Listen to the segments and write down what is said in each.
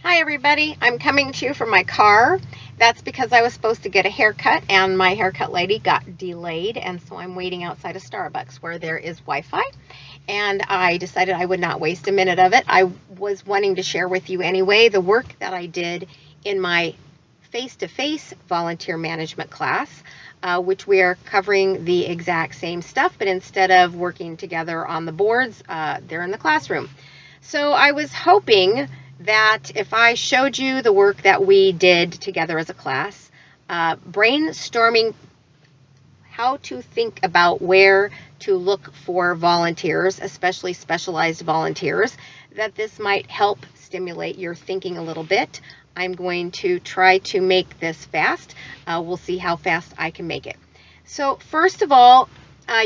Hi everybody, I'm coming to you from my car. That's because I was supposed to get a haircut and my haircut lady got delayed, and so I'm waiting outside of Starbucks where there is Wi-Fi, and I decided I would not waste a minute of it. I was wanting to share with you anyway the work that I did in my face-to-face volunteer management class, which we are covering the exact same stuff, but instead of working together on the boards, they're in the classroom. So I was hoping that if I showed you the work that we did together as a class, brainstorming how to think about where to look for volunteers, especially specialized volunteers, that this might help stimulate your thinking a little bit. I'm going to try to make this fast. We'll see how fast I can make it. So first of all,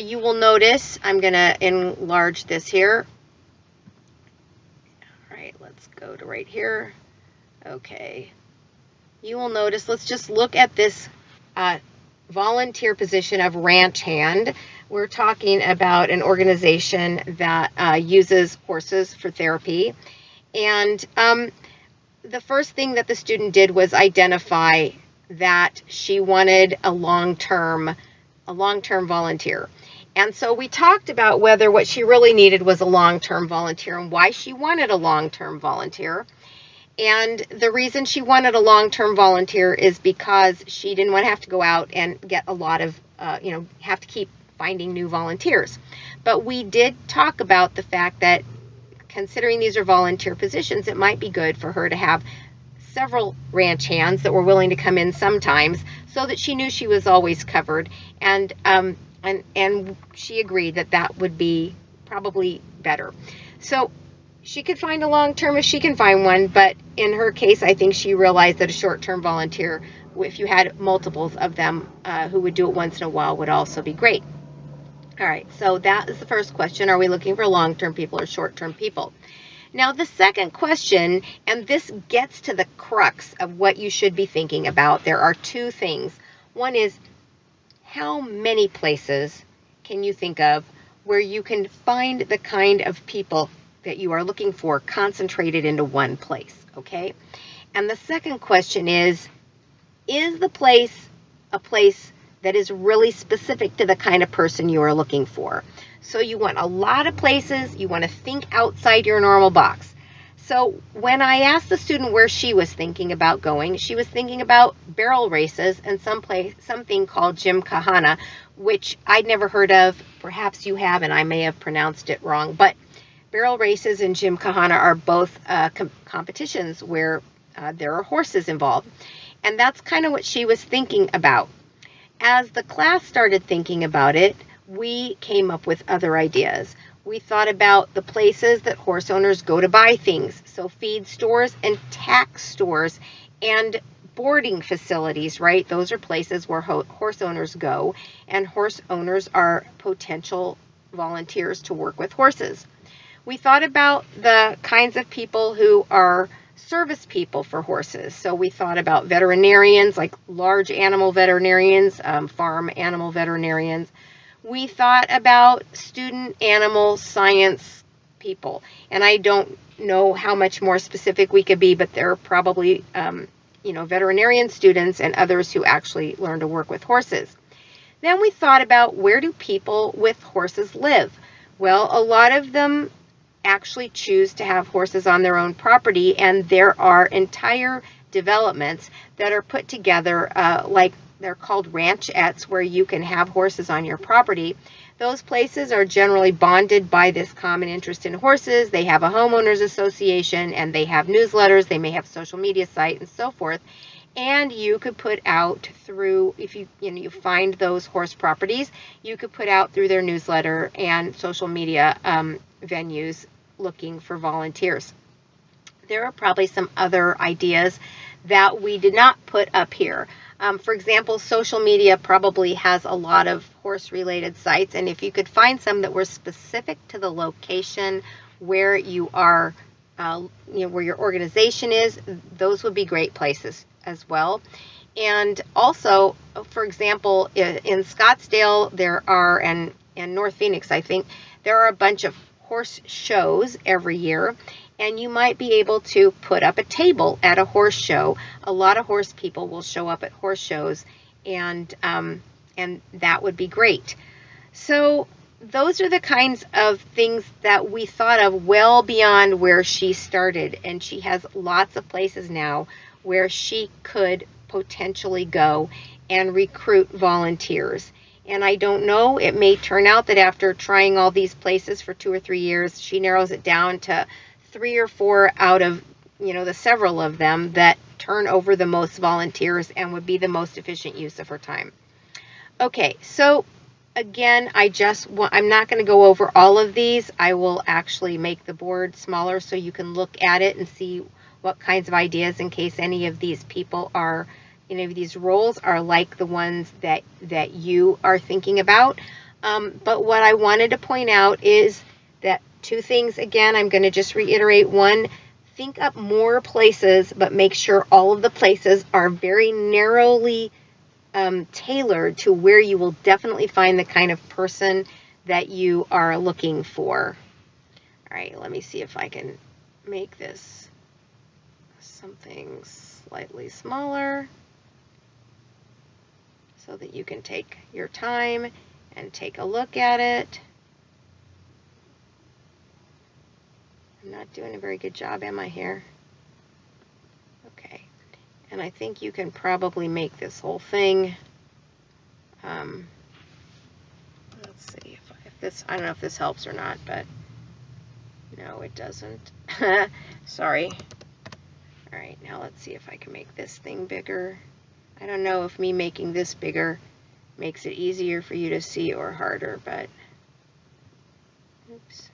you will notice, I'm going to enlarge this here. Let's go to right here. Okay. You will notice, let's just look at this volunteer position of ranch hand. We're talking about an organization that uses horses for therapy. And the first thing that the student did was identify that she wanted a long-term volunteer. And so we talked about whether what she really needed was a long-term volunteer and why she wanted a long-term volunteer. And the reason she wanted a long-term volunteer is because she didn't want to have to go out and get a lot of, have to keep finding new volunteers. But we did talk about the fact that considering these are volunteer positions, it might be good for her to have several ranch hands that were willing to come in sometimes so that she knew she was always covered. And she agreed that that would be probably better. So she could find a long-term if she can find one, but in her case, I think she realized that a short-term volunteer, if you had multiples of them who would do it once in a while, would also be great. All right, so that is the first question. Are we looking for long-term people or short-term people? Now, the second question, and this gets to the crux of what you should be thinking about, there are two things. One is, how many places can you think of where you can find the kind of people that you are looking for concentrated into one place, okay? And the second question is the place a place that is really specific to the kind of person you are looking for? So you want a lot of places, you want to think outside your normal box. So when I asked the student where she was thinking about going, she was thinking about barrel races and something called Gymkhana, which I'd never heard of. Perhaps you have, and I may have pronounced it wrong. But barrel races and Gymkhana are both competitions where there are horses involved. And that's kind of what she was thinking about. As the class started thinking about it, we came up with other ideas. We thought about the places that horse owners go to buy things, so feed stores and tack stores and boarding facilities, right? Those are places where horse owners go, and horse owners are potential volunteers to work with horses. We thought about the kinds of people who are service people for horses. So we thought about veterinarians, like large animal veterinarians, farm animal veterinarians. We thought about student animal science people, and I don't know how much more specific we could be, but there are probably, veterinarian students and others who actually learn to work with horses. Then we thought about, where do people with horses live? Well, a lot of them actually choose to have horses on their own property, and there are entire developments that are put together like they're called ranchettes, where you can have horses on your property. Those places are generally bonded by this common interest in horses. They have a homeowners association, and they have newsletters. They may have social media site and so forth. And you could put out through, if you find those horse properties, you could put out through their newsletter and social media venues looking for volunteers. There are probably some other ideas that we did not put up here. For example, social media probably has a lot of horse-related sites, and if you could find some that were specific to the location where you are, where your organization is, those would be great places as well. And also, for example, in Scottsdale, there are, and North Phoenix, I think, there are a bunch of horse shows every year, And you might be able to put up a table at a horse show. A lot of horse people will show up at horse shows, and that would be great. So those are the kinds of things that we thought of well beyond where she started. And she has lots of places now where she could potentially go and recruit volunteers. And I don't know, it may turn out that after trying all these places for 2 or 3 years, she narrows it down to 3 or 4 out of, the several of them that turn over the most volunteers and would be the most efficient use of her time. Okay, so again, I'm not going to go over all of these. I will actually make the board smaller so you can look at it and see what kinds of ideas, in case any of these people are, any of these roles are like the ones that you are thinking about. But what I wanted to point out is that 2 things. Again, I'm going to just reiterate. 1, think up more places, but make sure all of the places are very narrowly tailored to where you will definitely find the kind of person that you are looking for. All right, let me see if I can make this something slightly smaller so that you can take your time and take a look at it. I'm not doing a very good job, am I, here? Okay. And I think you can probably make this whole thing. Let's see if this, I don't know if this helps or not, but no, it doesn't. Sorry. All right, now let's see if I can make this thing bigger. I don't know if me making this bigger makes it easier for you to see or harder, but oops.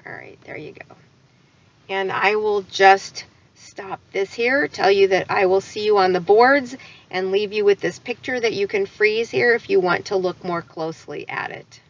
All right, there you go. And I will just stop this here, tell you that I will see you on the boards, and leave you with this picture that you can freeze here if you want to look more closely at it.